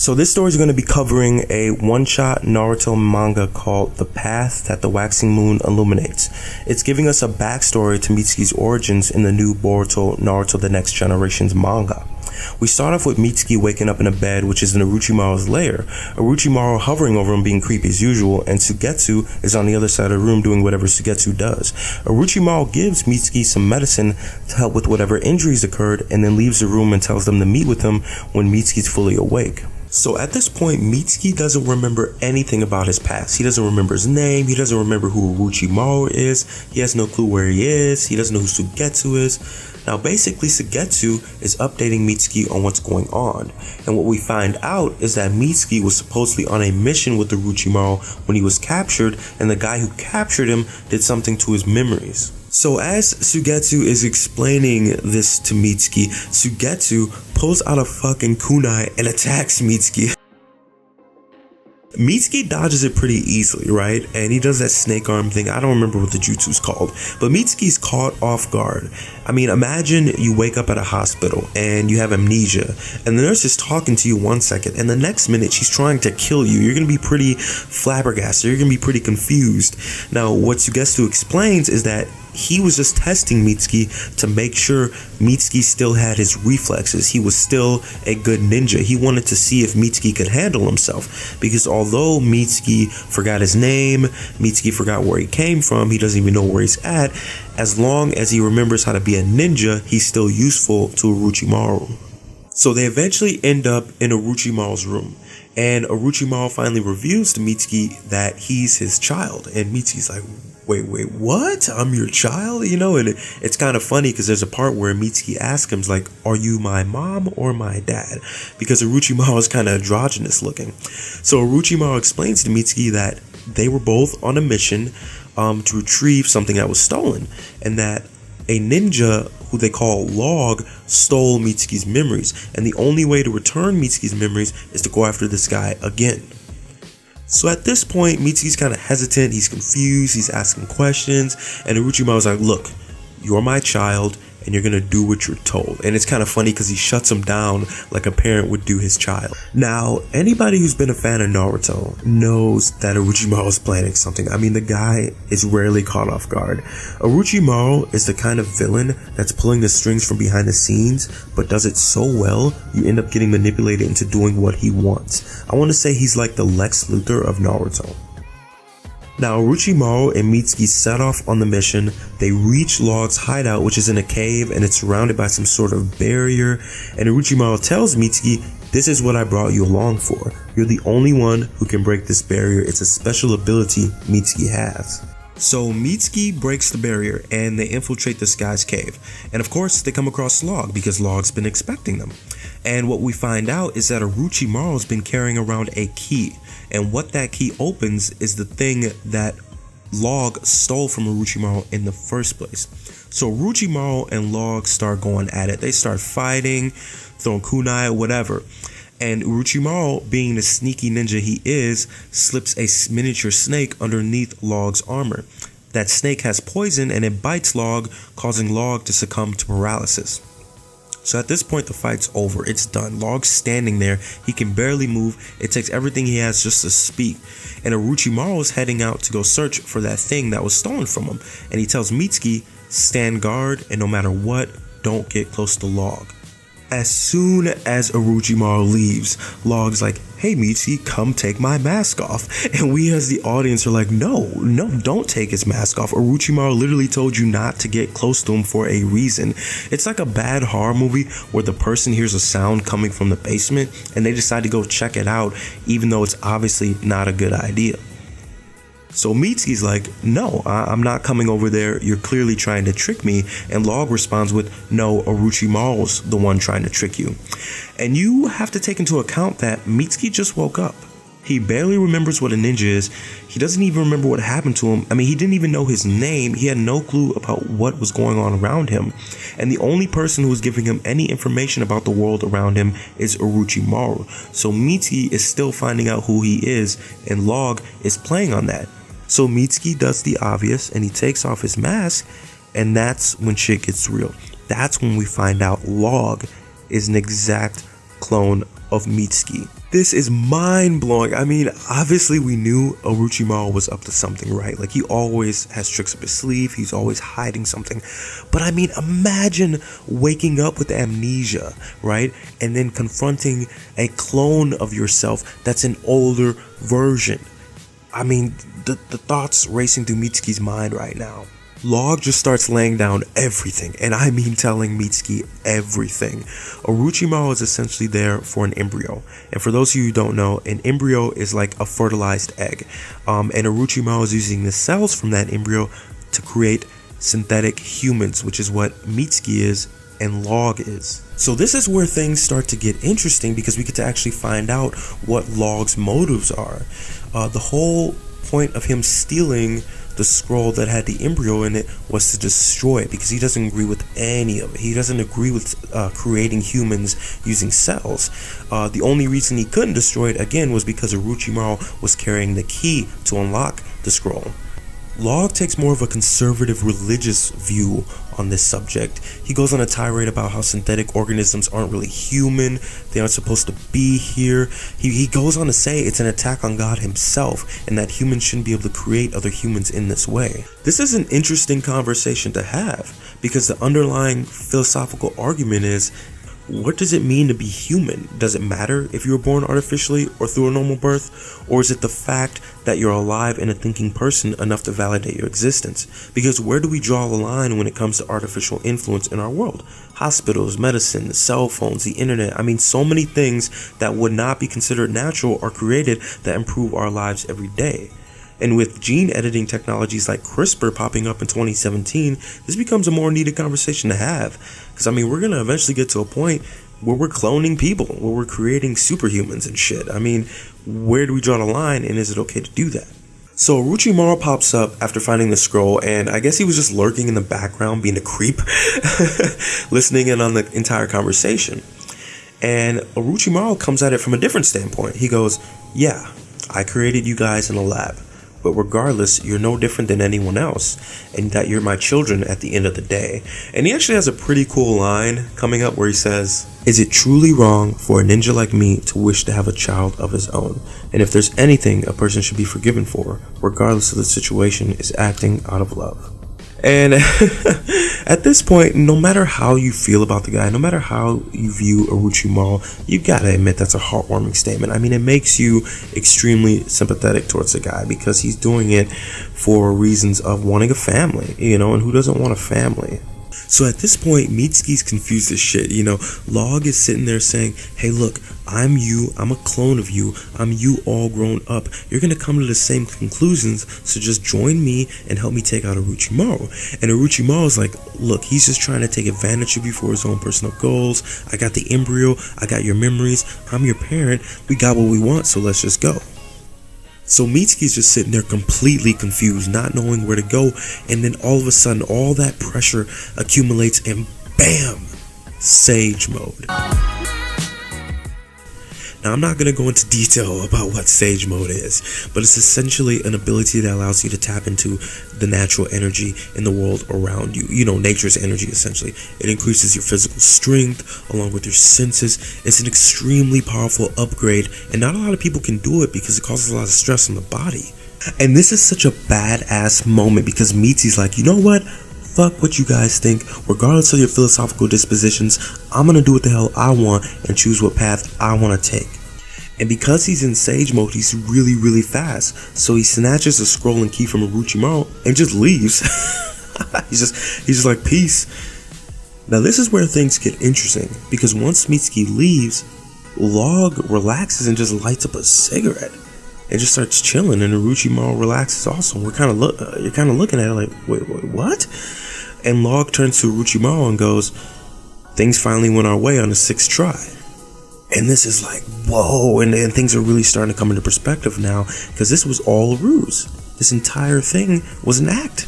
So this story is going to be covering a one-shot Naruto manga called The Path That the Waxing Moon Illuminates. It's giving us a backstory to Mitsuki's origins in the new Boruto Naruto The Next Generation's manga. We start off with Mitsuki waking up in a bed which is in Orochimaru's lair, Orochimaru hovering over him being creepy as usual, and Suigetsu is on the other side of the room doing whatever Suigetsu does. Orochimaru gives Mitsuki some medicine to help with whatever injuries occurred and then leaves the room and tells them to meet with him when Mitsuki's fully awake. So at this point, Mitsuki doesn't remember anything about his past. He doesn't remember his name. He doesn't remember who Orochimaru is. He has no clue where he is. He doesn't know who Suigetsu is. Now basically, Suigetsu is updating Mitsuki on what's going on. And what we find out is that Mitsuki was supposedly on a mission with Orochimaru when he was captured, and the guy who captured him did something to his memories. So as Suigetsu is explaining this to Mitsuki, Suigetsu pulls out a fucking kunai and attacks Mitsuki. Mitsuki dodges it pretty easily, right? And he does that snake arm thing. I don't remember what the jutsu's called, but Mitsuki's caught off guard. I mean, imagine you wake up at a hospital and you have amnesia and the nurse is talking to you 1 second and the next minute she's trying to kill you. You're going to be pretty flabbergasted. You're going to be pretty confused. Now, what Suigetsu explains is that he was just testing Mitsuki to make sure Mitsuki still had his reflexes. He was still a good ninja. He wanted to see if Mitsuki could handle himself, because although Mitsuki forgot his name, Mitsuki forgot where he came from, he doesn't even know where he's at, as long as he remembers how to be a ninja, he's still useful to Orochimaru. So they eventually end up in Orochimaru's room, and Orochimaru finally reveals to Mitsuki that he's his child, and Mitsuki's like, wait, what? I'm your child? You know, and it's kind of funny because there's a part where Mitsuki asks him, like, are you my mom or my dad? Because Orochimaru is kind of androgynous looking. So Orochimaru explains to Mitsuki that they were both on a mission to retrieve something that was stolen, and that a ninja who they call Log stole Mitsuki's memories, and the only way to return Mitsuki's memories is to go after this guy again. So at this point, Mitsuki's kind of hesitant, he's confused, he's asking questions, and Orochimaru's like, look, you're my child, and you're gonna do what you're told. And it's kind of funny because he shuts him down like a parent would do his child. Now, anybody who's been a fan of Naruto knows that Orochimaru is planning something. I mean, the guy is rarely caught off guard. Orochimaru is the kind of villain that's pulling the strings from behind the scenes, but does it so well, you end up getting manipulated into doing what he wants. I want to say he's like the Lex Luthor of Naruto. Now, Orochimaru and Mitsuki set off on the mission. They reach Log's hideout, which is in a cave, and it's surrounded by some sort of barrier. And Orochimaru tells Mitsuki, this is what I brought you along for. You're the only one who can break this barrier. It's a special ability Mitsuki has. So Mitsuki breaks the barrier and they infiltrate this guy's cave. And of course, they come across Log because Log's been expecting them. And what we find out is that Orochimaru's been carrying around a key. And what that key opens is the thing that Log stole from Orochimaru in the first place. So Orochimaru and Log start going at it. They start fighting, throwing kunai, whatever. And Orochimaru, being the sneaky ninja he is, slips a miniature snake underneath Log's armor. That snake has poison and it bites Log, causing Log to succumb to paralysis. So at this point, the fight's over. It's done. Log's standing there. He can barely move. It takes everything he has just to speak. And Orochimaru is heading out to go search for that thing that was stolen from him. And he tells Mitsuki, stand guard, and no matter what, don't get close to Log. As soon as Orochimaru leaves, Log's like, hey Mitsuki, come take my mask off. And we as the audience are like, no, don't take his mask off. Orochimaru literally told you not to get close to him for a reason. It's like a bad horror movie where the person hears a sound coming from the basement and they decide to go check it out, even though it's obviously not a good idea. So Mitsuki's like, no, I'm not coming over there. You're clearly trying to trick me. And Log responds with, no, Orochimaru's the one trying to trick you. And you have to take into account that Mitsuki just woke up. He barely remembers what a ninja is. He doesn't even remember what happened to him. I mean, he didn't even know his name. He had no clue about what was going on around him. And the only person who was giving him any information about the world around him is Orochimaru. So Mitsuki is still finding out who he is, and Log is playing on that. So Mitsuki does the obvious and he takes off his mask, and that's when shit gets real. That's when we find out Log is an exact clone of Mitsuki. This is mind-blowing. I mean, obviously we knew Orochimaru was up to something, right? Like, he always has tricks up his sleeve. He's always hiding something. But I mean, imagine waking up with amnesia, right? And then confronting a clone of yourself that's an older version. I mean, the thoughts racing through Mitsuki's mind right now. Log just starts laying down everything, and I mean telling Mitsuki everything. Orochimaru is essentially there for an embryo, and for those of you who don't know, an embryo is like a fertilized egg, and Orochimaru is using the cells from that embryo to create synthetic humans, which is what Mitsuki is and Log is. So this is where things start to get interesting, because we get to actually find out what Log's motives are. The whole point of him stealing the scroll that had the embryo in it was to destroy it, because he doesn't agree with any of it. He doesn't agree with creating humans using cells. The only reason he couldn't destroy it again was because Orochimaru was carrying the key to unlock the scroll. Log takes more of a conservative religious view on this subject. He goes on a tirade about how synthetic organisms aren't really human, they aren't supposed to be here. He goes on to say it's an attack on God himself, and that humans shouldn't be able to create other humans in this way. This is an interesting conversation to have, because the underlying philosophical argument is, what does it mean to be human? Does it matter if you were born artificially or through a normal birth? Or is it the fact that you're alive and a thinking person enough to validate your existence? Because where do we draw the line when it comes to artificial influence in our world? Hospitals, medicine, cell phones, the internet. I mean, so many things that would not be considered natural are created that improve our lives every day. And with gene editing technologies like CRISPR popping up in 2017, this becomes a more needed conversation to have. Because, I mean, we're going to eventually get to a point where we're cloning people, where we're creating superhumans and shit. I mean, where do we draw the line, and is it okay to do that? So Orochimaru pops up after finding the scroll, and I guess he was just lurking in the background, being a creep, listening in on the entire conversation. And Orochimaru comes at it from a different standpoint. He goes, yeah, I created you guys in a lab. But regardless, you're no different than anyone else, and that you're my children at the end of the day. And he actually has a pretty cool line coming up where he says, is it truly wrong for a ninja like me to wish to have a child of his own? And if there's anything a person should be forgiven for, regardless of the situation, is acting out of love. And at this point, no matter how you feel about the guy, no matter how you view Orochimaru, you gotta admit that's a heartwarming statement. I mean, it makes you extremely sympathetic towards the guy, because he's doing it for reasons of wanting a family, you know, and who doesn't want a family? So at this point, Mitsuki's confused as shit, you know. Log is sitting there saying, hey, look, I'm you, I'm a clone of you, I'm you all grown up. You're gonna come to the same conclusions, so just join me and help me take out Orochimaru. And Orochimaru's like, look, he's just trying to take advantage of you for his own personal goals. I got the embryo, I got your memories, I'm your parent, we got what we want, so let's just go. So Mitsuki's just sitting there completely confused, not knowing where to go, and then all of a sudden, all that pressure accumulates and BAM! Sage mode. Now, I'm not going to go into detail about what Sage Mode is, but it's essentially an ability that allows you to tap into the natural energy in the world around you. You know, nature's energy, essentially. It increases your physical strength along with your senses. It's an extremely powerful upgrade, and not a lot of people can do it because it causes a lot of stress on the body. And this is such a badass moment because Mitsuki's like, you know what? Fuck what you guys think. Regardless of your philosophical dispositions, I'm gonna do what the hell I want and choose what path I want to take. And because he's in Sage mode, he's really, really fast. So he snatches the scroll and key from Orochimaru and just leaves. he's just like, peace. Now this is where things get interesting, because once Mitsuki leaves, Log relaxes and just lights up a cigarette. It just starts chilling, and Orochimaru relaxes also. You're kind of looking at it like, wait, what? And Log turns to Orochimaru and goes, things finally went our way on the 6th try. And this is like, whoa, and things are really starting to come into perspective now, because this was all a ruse. This entire thing was an act.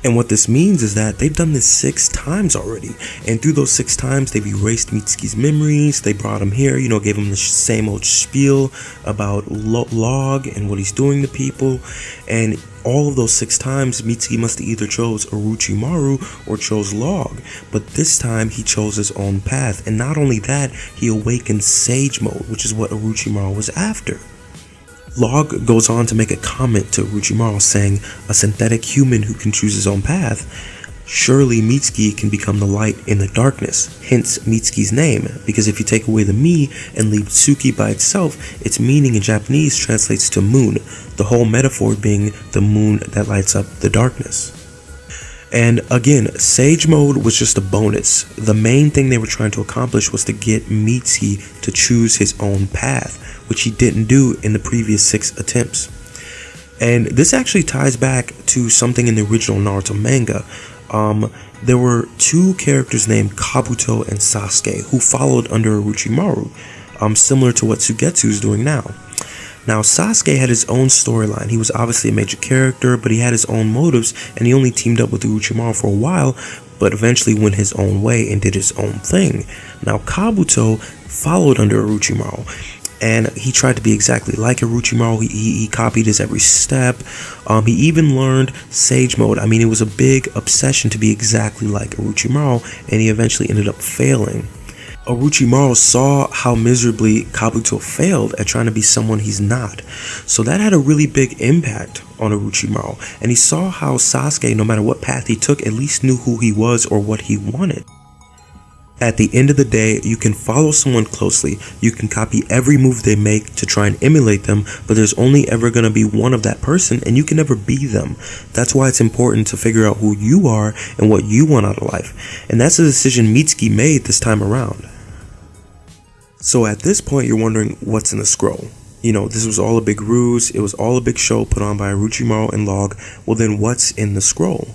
And what this means is that they've done this 6 times already. And through those 6 times, they've erased Mitsuki's memories. They brought him here, gave him the same old spiel about Log and what he's doing to people. And all of those 6 times, Mitsuki must have either chose Orochimaru or chose Log. But this time, he chose his own path. And not only that, he awakened Sage Mode, which is what Orochimaru was after. Log goes on to make a comment to Orochimaru saying, a synthetic human who can choose his own path. Surely Mitsuki can become the light in the darkness, hence Mitsuki's name, because if you take away the Mi and leave Tsuki by itself, its meaning in Japanese translates to moon, the whole metaphor being the moon that lights up the darkness. And again, Sage Mode was just a bonus. The main thing they were trying to accomplish was to get Mitsuki to choose his own path, which he didn't do in the previous 6 attempts. And this actually ties back to something in the original Naruto manga. There were 2 characters named Kabuto and Sasuke who followed under Orochimaru, similar to what Suigetsu is doing now. Now, Sasuke had his own storyline. He was obviously a major character, but he had his own motives, and he only teamed up with Orochimaru for a while, but eventually went his own way and did his own thing. Now, Kabuto followed under Orochimaru, and he tried to be exactly like Orochimaru. He copied his every step. He even learned Sage Mode. I mean, it was a big obsession to be exactly like Orochimaru, and he eventually ended up failing. Orochimaru saw how miserably Kabuto failed at trying to be someone he's not. So that had a really big impact on Orochimaru, and he saw how Sasuke, no matter what path he took, at least knew who he was or what he wanted. At the end of the day, you can follow someone closely, you can copy every move they make to try and emulate them, but there's only ever going to be one of that person, and you can never be them. That's why it's important to figure out who you are and what you want out of life, and that's the decision Mitsuki made this time around. So at this point, you're wondering what's in the scroll. This was all a big ruse, it was all a big show put on by Orochimaru and Log. Well then, what's in the scroll?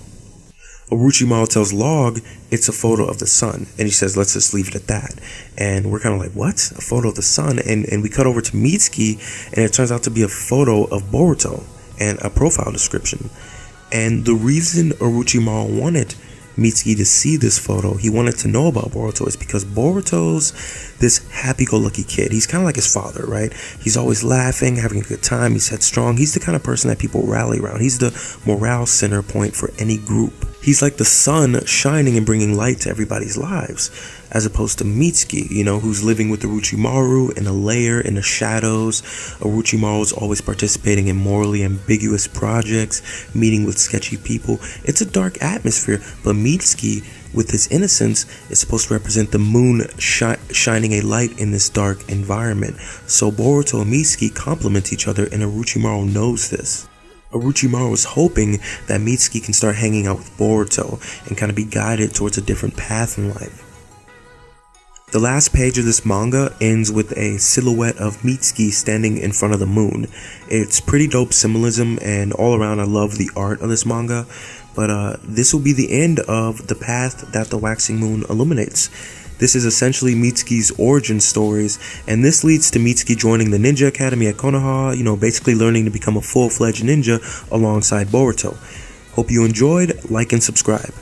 Orochimaru tells Log it's a photo of the sun, and he says, let's just leave it at that. And we're kind of like, what? A photo of the sun? And we cut over to Mitsuki, and it turns out to be a photo of Boruto and a profile description. And the reason Orochimaru wanted Mitsuki to see this photo, he wanted to know about Boruto, is because Boruto's this happy-go-lucky kid. He's kind of like his father, right? He's always laughing, having a good time. He's headstrong. He's the kind of person that people rally around. He's the morale center point for any group. He's like the sun shining and bringing light to everybody's lives, as opposed to Mitsuki, who's living with Orochimaru in a lair in the shadows. Orochimaru is always participating in morally ambiguous projects, meeting with sketchy people. It's a dark atmosphere, but Mitsuki, with his innocence, is supposed to represent the moon shining a light in this dark environment. So Boruto and Mitsuki complement each other, and Orochimaru knows this. Orochimaru is hoping that Mitsuki can start hanging out with Boruto and kind of be guided towards a different path in life. The last page of this manga ends with a silhouette of Mitsuki standing in front of the moon. It's pretty dope symbolism, and all around I love the art of this manga. But this will be the end of the path that the waxing moon illuminates. This is essentially Mitsuki's origin stories, and this leads to Mitsuki joining the Ninja Academy at Konoha, basically learning to become a full-fledged ninja alongside Boruto. Hope you enjoyed, like and subscribe.